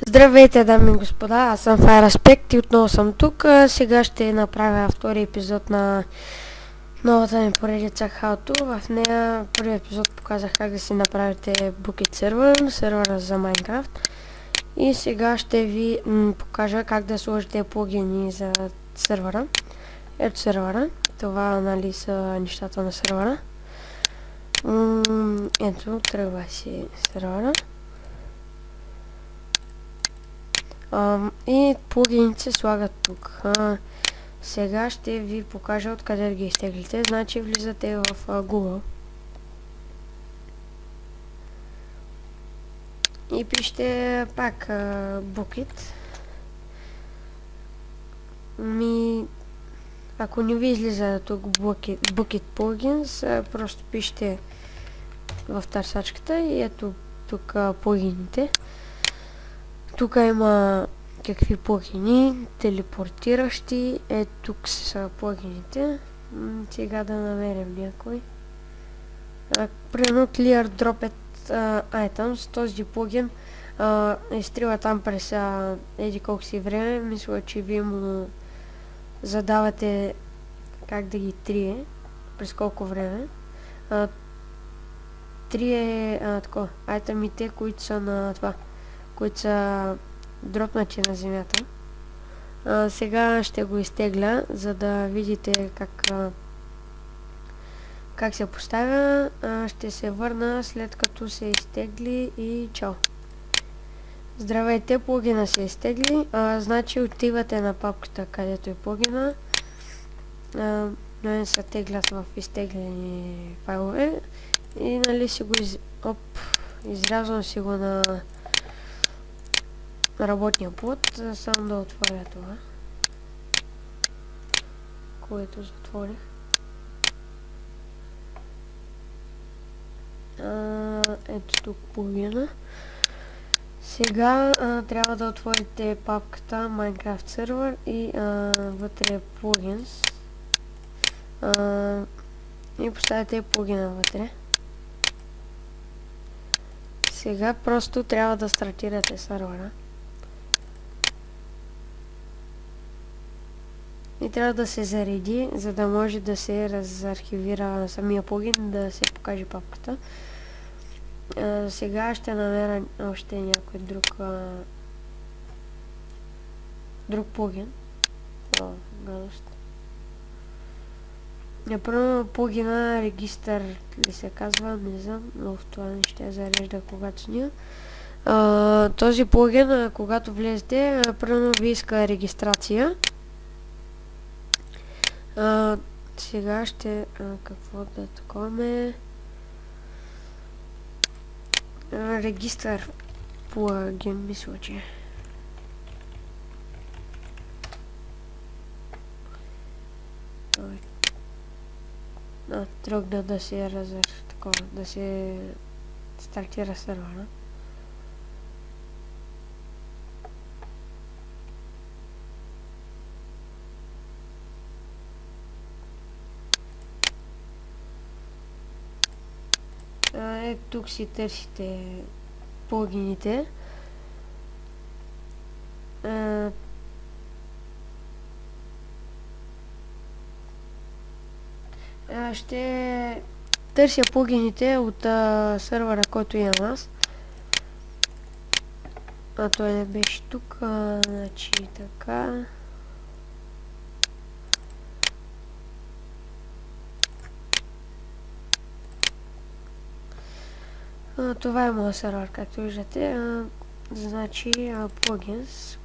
Здравейте, дами и господа, аз съм FireAspect и отново съм тук. Сега ще направя втори епизод на новата ми поредица How To. В нея първи епизод показах как да си направите Bukkit сервера за Minecraft. И сега ще ви покажа как да сложите плагини за сервера. Ето сервера. Това, нали, са нещата на сервера. Ето, тръгва си сервера. И плагините се слагат тук. Сега ще ви покажа откъде да ги изтеглите. Значи влизате в Google и пишете пак Bukkit. Ако не ви излиза тук Bukkit Plugins, просто пишете в търсачката и ето тук плагините. Тук има какви плагини, телепортиращи, тук са плагините. Сега да намерим някой. Примерно Clear Dropped Items, този плагин изтрива там през еди колко си време. Мисля, че вие му задавате как да ги трие, през колко време. Трие айтемите, които са на това, които са дропнати на земята. Сега ще го изтегля, за да видите как се поставя. Ще се върна след като се изтегли и чао. Здравейте, плагина се изтегли. Значи отивате на папката, където е плагина. Не се теглят в изтеглени файлове. И нали си го изрязвам си го на работния плод, само да отворя това, което затворих. Ето тук половина. Сега трябва да отворите папката Minecraft сервер и вътре plugins и поставите плагина вътре. Сега просто трябва да стартирате сервера. И трябва да се зареди, за да може да се разархивира самия плагин, да се покаже папката. Сега ще намеря още някой друг плагин. Гадост. Например, плагина регистър ли се казва, не знам, но в това не ще я зарежда когато сня. Този плагин, когато влезете, примерно ви иска регистрация. Сега ще какво да таковаме регистър плагин, мисля, че тръгна да се да се стартира сервера. Тук си търсите плагините. Ще търся плагините от сервера, който има нас. Той не беше тук, значи така. Това е моят сервер, както виждате. Значи plugins.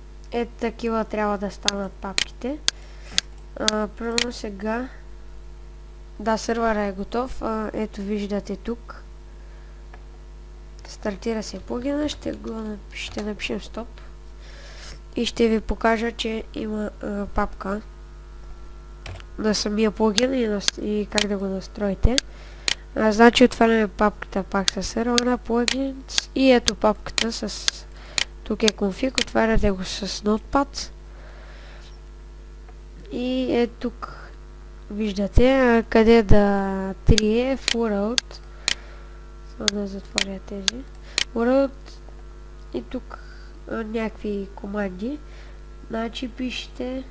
Такива трябва да станат папките. Примерно сега. Да, сервера е готов. Ето виждате тук. Стартира се плагина. Ще напишем стоп. И ще ви покажа, че има папка на самия плагин и как да го настроите. Значи отваряме папката пак с сервера, plugins и ето папката с... Тук е config, отваряте го с Notepad И е тук виждате къде да трие World. Само да затворя тези. World и тук някакви команди. Значи пишете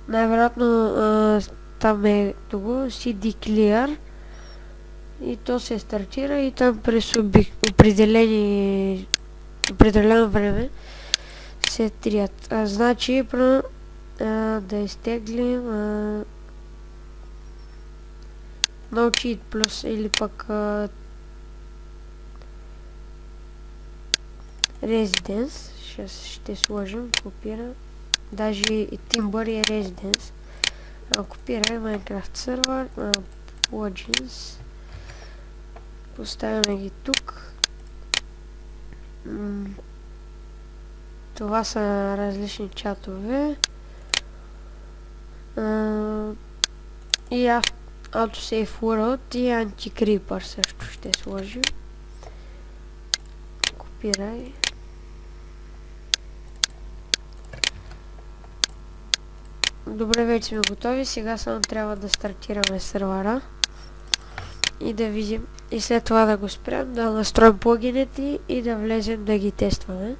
най-вероятно там е тук CD Clear и то се стартира и там през определено време се трият. Значи да изтеглим No Cheat плюс или пък Residence. Ще сложим, копира. Даже и Timber и Residence. Копирай Minecraft сервер, plugins. Поставяме ги тук. Това са различни чатове. И AutoSave World и Anti-Creeper също ще сложим. Копирай. Добре, вече сме готови. Сега само трябва да стартираме сервера. И да видим. И след това да го спрем, да настроим плагините и да влезем да ги тестваме.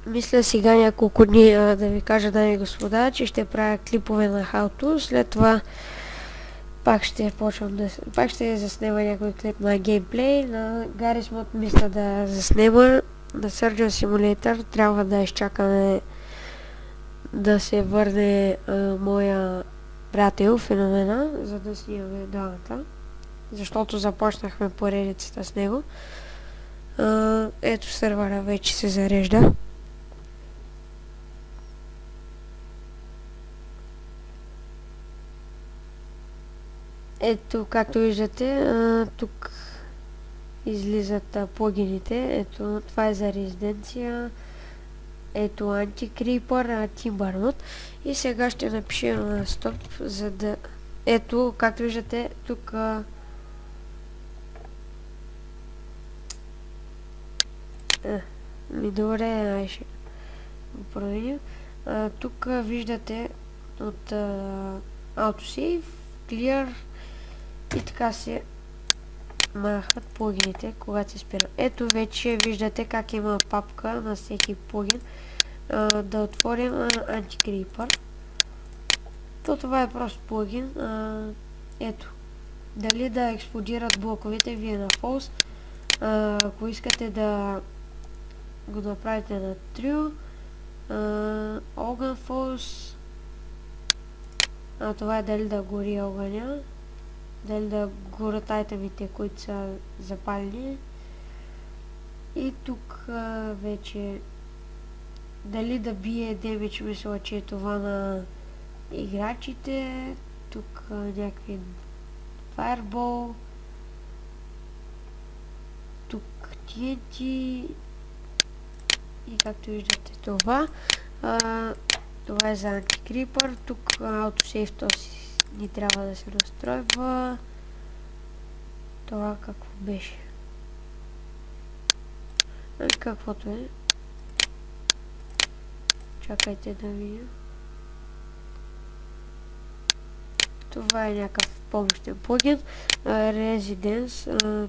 Мисля сега няколко дни да ви кажа, дами и господа, че ще правя клипове на How To. След това пак ще заснема някой клип на геймплей. На Garry's Mod мисля да заснема. На Surgeon Simulator трябва да изчакаме да се върне моя приятел Феномена, за да снимаме двамата. Защото започнахме поредицата с него. Ето сервера вече се зарежда. Ето, както виждате, тук излизат плагините. Ето, това е за резиденция. Ето Anti-Creeper, Timber Mod. И сега ще напишем стоп, за да... Ето, както виждате, тук... добре, ще го променим. Тук виждате от AutoSave, Clear и така се махат плагините, когато се спира. Ето вече виждате как има папка на всеки плагин. Да отворим Anti-Creeper. Това е просто плагин. Ето. Дали да експлодират блоковете ви е на false. Ако искате да го направите на true. Огън false. Това е дали да гори огъня. Дали да горят айтемите, които са запалени. И тук вече дали да бие демидж, мисля, че е това на играчите. Тук някакви Fireball. Тук TNT. И както виждате това. Това е за Anti-Creeper. Тук AutoSave този ни трябва да се настройва. Това какво беше? Каквото е. Чакайте да видим. Това е някакъв помощен плагин. Residence.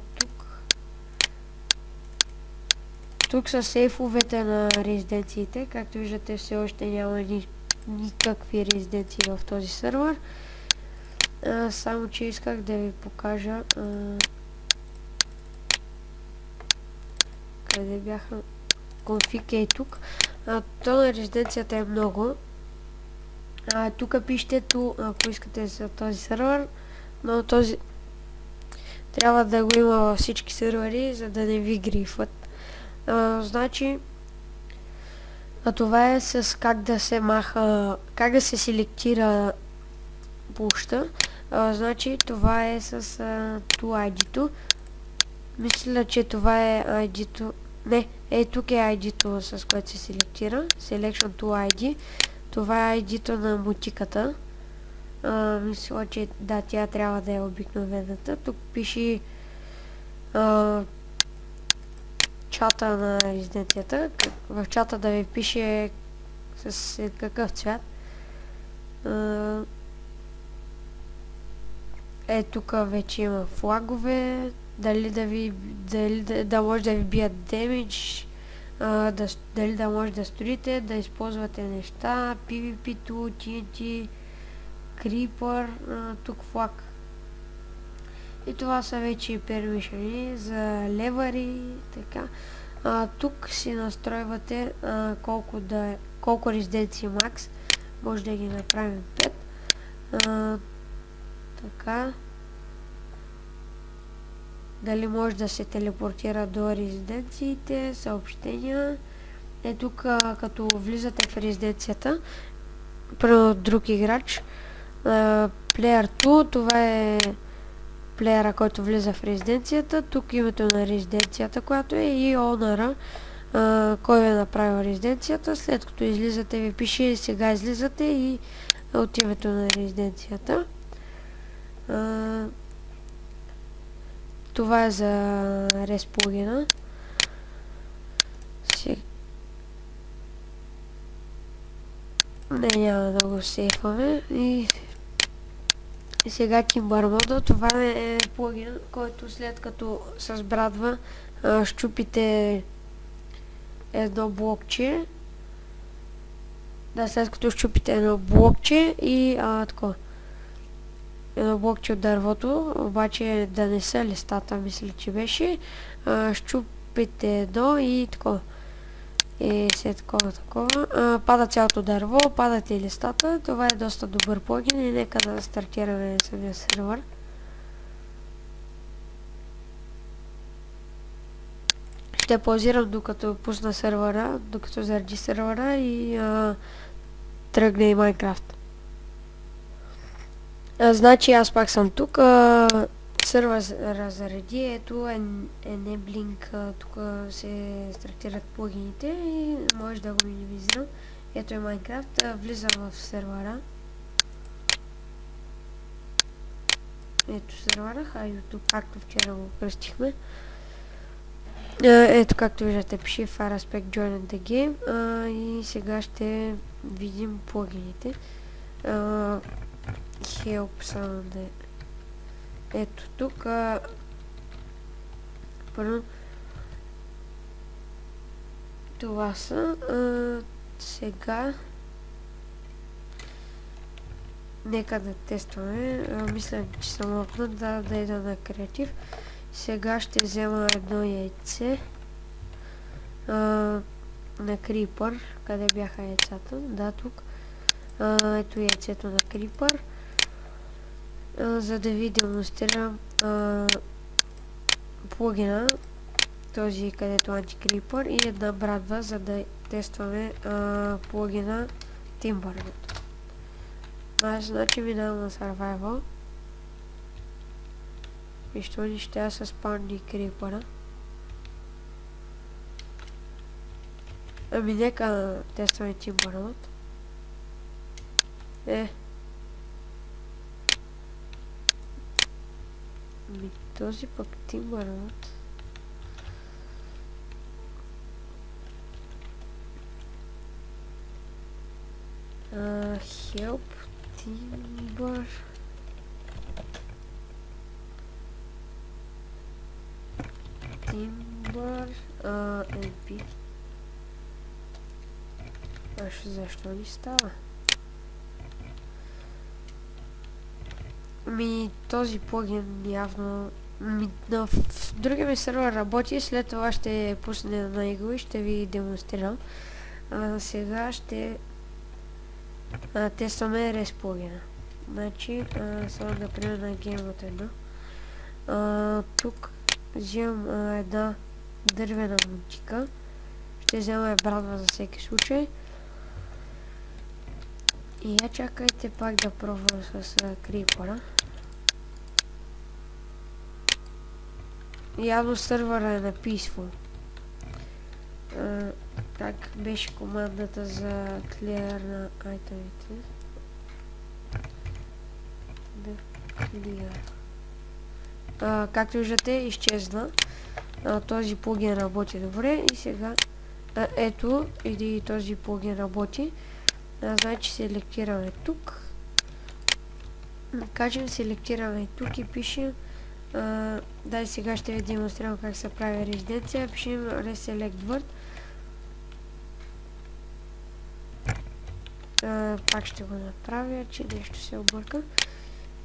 Тук са сейфовете на резиденциите. Както виждате, все още няма никакви резиденции в този сервер. Само че исках да ви покажа къде бяха конфиг е тук. То на резиденцията е много. Тук пишете ако искате за този сервер, но този трябва да го има във всички сервери, за да не ви грифват. Значи това е с как да се маха, как да се селектира площа. Значи това е с ToID-то. Мисля, че това е ID-то. Не, тук е ID-то, с което се селектира. Selection to ID. Това е ID-то на мутиката. Мисля, че да, тя трябва да е обикновената. Тук пише чата на резиденцията. в чата да ви пише с какъв цвят. Тук вече има флагове, да може да ви бият демидж, дали да може да строите, да използвате неща, PvP-то, TNT, Creeper, тук флаг. И това са вече пермишени за левари, така. Тук си настройвате колко резиденции макс, може да ги направим 5. Така. Дали може да се телепортира до резиденциите, съобщения. Тук като влизате в резиденцията, първо друг играч, Player 2, това е плеера, който влиза в резиденцията, тук името на резиденцията, която е, и онъра, кой е направил резиденцията. След като излизате, ви пише сега излизате и от името на резиденцията. Това е за рез плагина. Няма да го сейфваме. И сега Timber мода, това е плагин, който след като с брадва щупите едно блокче. След като щупите едно блокче и такова. Едно блокче от дървото, обаче да не са листата, мисля, че беше. Щупите едно и такова. И след такова. Пада цялото дърво, падат и листата. Това е доста добър плагин и нека да стартираме самия сервер. Ще паузирам докато пусна сервера, докато заради сервера и тръгне и Майнкрафт. Значи аз пак съм тук. Сервера заради, ето Enabling, тук се стартират плагините и може да го минимизирам. Ето е Майнкрафт, влизам в сервера. Ето сервера, YouTube, както вчера го кръстихме. Ето както виждате пише Fire Aspect Join the Game и сега ще видим плагините. Help само да е. Ето тук първо това са сега нека да тестваме. Мисля, че съм опнат да ида на креатив. Сега ще взема едно яйце на Creeper. Къде бяха яйцата? Да, тук. Ето яйцето на Creeper. За да ви демонстрирам плагина, този където антикрипър, и една брадва, за да тестваме плагина Timber. Значи минавам на Survival. И що ни ще с спавни крипъра. Ами нека тестваме Timber. Този пък Timber. Help Timber. MP. Защо ли става? Този плагин явно в другия ми сервер работи, след това ще пусне на него и ще ви демонстрирам. Сега ще тестваме рез плагина. Значи, само да приема на геймът едно. Тук взимам една дървена мотика. Ще взема брадва за всеки случай. И я чакайте пак да пробвам с крипъра. Явно сервера е на Peaceful. Как беше командата за clear на айтемите? Да, clear. Както виждате, изчезна. Този плагин работи добре и сега ето, и този плагин работи. Значи селектираме тук. Кажем, селектираме тук и пишем. Дай сега ще ви демонстрирам как се прави резиденция. Пишем reselect word. Пак ще го направя, че нещо се обърка.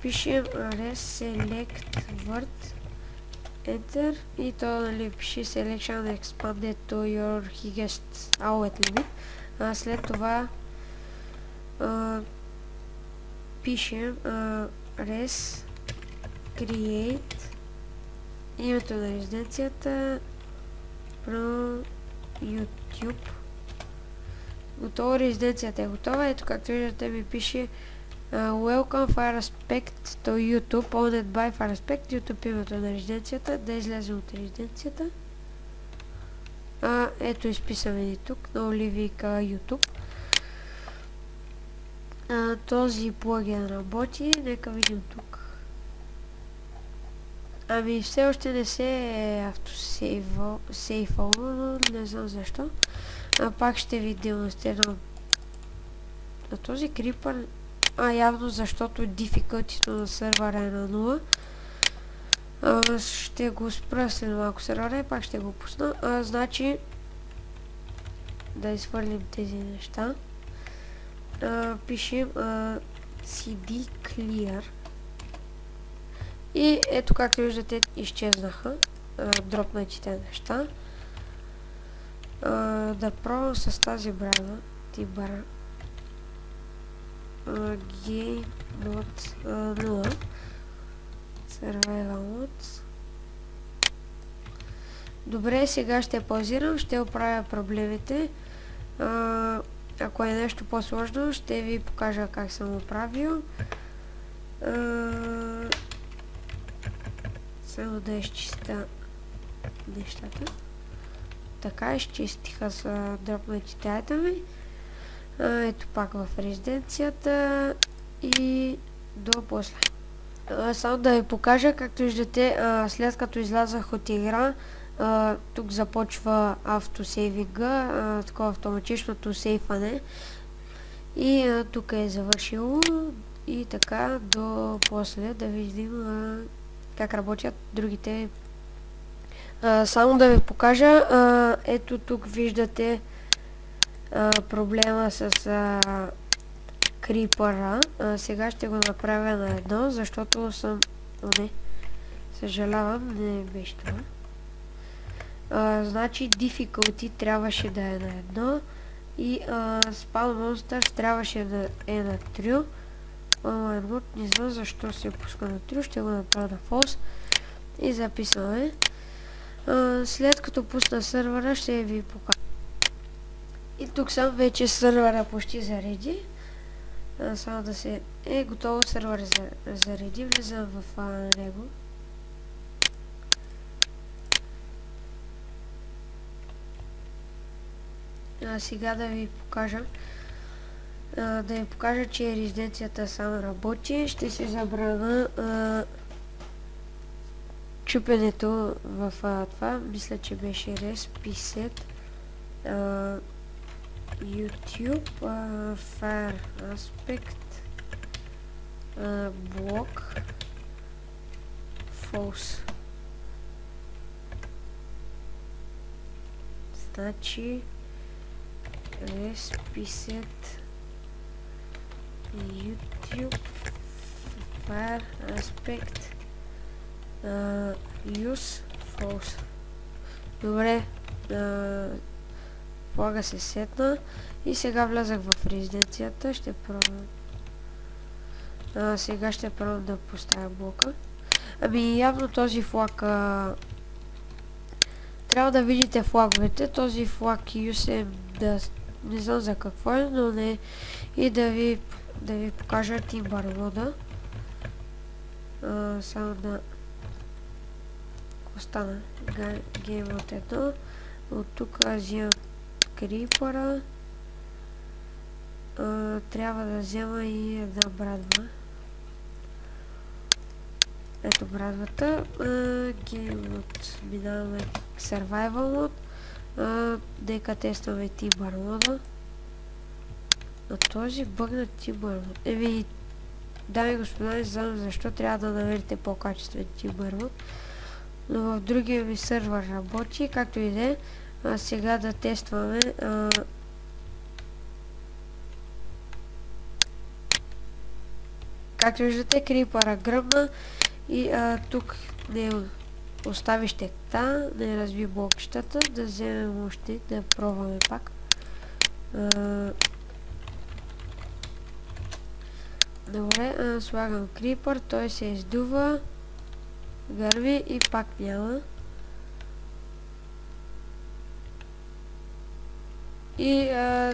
Пишем reselect word, enter, и то, нали, пише selection expanded to your highest outlet limit. След това пишем res create името на резиденцията про YouTube. Готово, резиденцията е готова. Ето, както виждате, ми пише Welcome FireAspect to YouTube, owned by FireAspect, YouTube името на резиденцията. Да излезем от резиденцията. Ето, изписаме и тук, на Оливика YouTube. Този плагин работи. Нека видим тук. Ами все още не се автосейфало, но не знам защо. Пак ще ви демонстрирам на този крипър. Явно защото difficulty на сервера е на 0. Ще го спра след малко сервера и пак ще го пусна. Значи да изхвърлим тези неща. Пишем cd clear. И ето, както виждате, изчезнаха дропнатите неща. Да пробвам с тази брана. Тибара. Game mode 0. Survival mode. Добре, сега ще паузирам, ще оправя проблемите. Ако е нещо по-сложно, ще ви покажа как съм оправил. Само да изчиста нещата. Така, изчистиха с дропнатите айтеми. Ето пак в резиденцията и до после. Само да ви покажа, както виждате, след като излязах от игра, тук започва автосейвинга, такова автоматичното сейфане. И тук е завършило. И така, до после да видим как работят другите. Само да ви покажа, ето тук виждате проблема с крипъра. Сега ще го направя на едно, защото съм... не, съжалявам, не беше това. Значи difficulty трябваше да е на едно и spawn monsters трябваше да е на 3. Не знам защо се пуска на 3, ще го направя на false и записваме. След като пусна сървъра, ще ви покажа. И тук съм, вече сървъра почти зареди. Само да се... готово, сървър зареди, влизам в него. Сега да ви покажа, че резиденцията само работи. Ще се забрана чупенето в това. Мисля, че беше reset YouTube FireAspect block false. Значи reset YouTube FireAspect use false. Добре, флага се сетна и сега влязах в резиденцията. Ще пробвам. Сега ще пробвам да поставя блока. Ами явно този флаг трябва да видите флаговете. Този флаг use да не знам за какво е, но не и да ви покажа Timber мода. Само да остана Game от 1. От тук взимам крипъра. Трябва да взема и една брадва. Ето брадвата. Game mode. Минаваме Survival mode. Дека тестваме T-Bar мода. На този бъгнат T-Bar мод. Дами и господа, не знам защо трябва да намерите по-качествен T-Bar мод. Но в другия ми сървър работи, както и да е. Сега да тестваме както виждате, крипъра гръмна и тук не остави щекта, не разби блокчетата, да вземем още, да пробваме пак. Добре, слагам крипър, той се издува, гърми и пак няма. И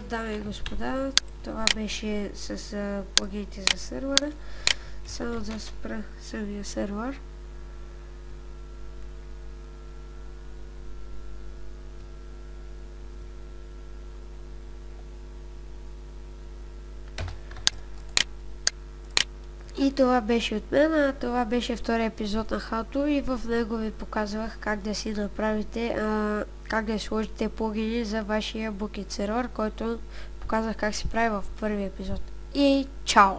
дами и господа, това беше с плагините за сървъра. Само да спра самия сървър. И това беше от мен, това беше втория епизод на How To и в него ви показвах как да си направите, как да сложите плагини за вашия Bukkit сервер, който показах как се прави в първия епизод. И чао!